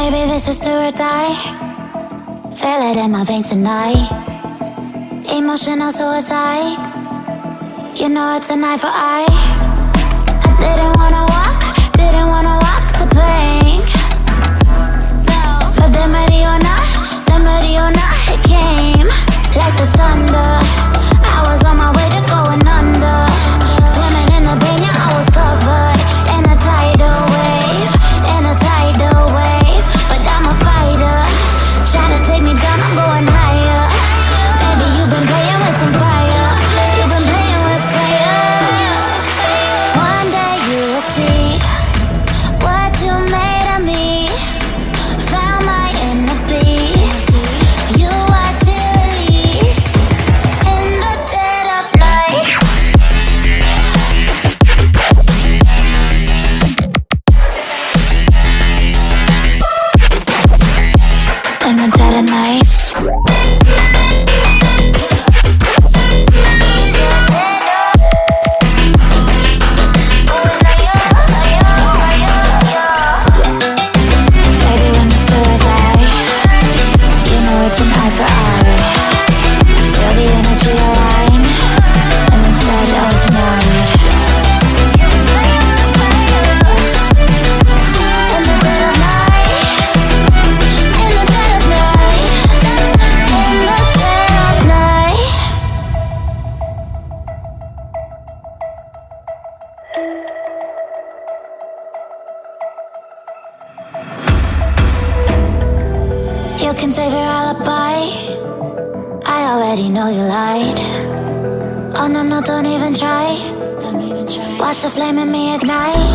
Baby, this is do or die. Feel it in my veins tonight. Emotional suicide. You know it's an eye for eye. I didn't wanna walk the plank. But the Mariona, it came like the thunder. I was on my way to going under. Swimming in the banya, I was covered in a tidal wave, But I'm a fighter, try to take me down, I'm going higher. Baby, you've been playing with some fire. You've been playing with fire. One day you will see what you made of me. Found my inner beast. You watch it release in the dead of night. In the dead of night. Baby, when it's do or die, you know it's an eye for eye. Feel the energy align in the dead of night. In the dead of night. In the dead of night. In the dead of night. You can save your alibi. I already know you lied. Oh no, no, don't even try. Watch the flame in me ignite.